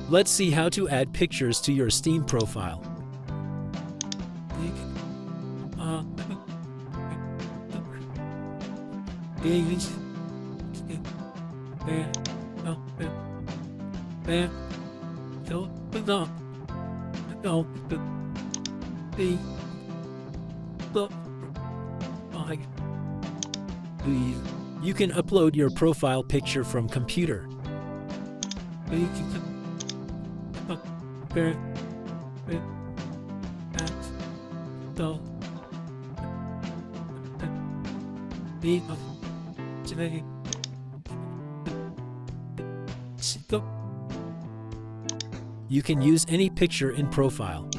Let's see how to add pictures to your Steam profile. You can upload your profile picture from computer. You can use any picture in profile.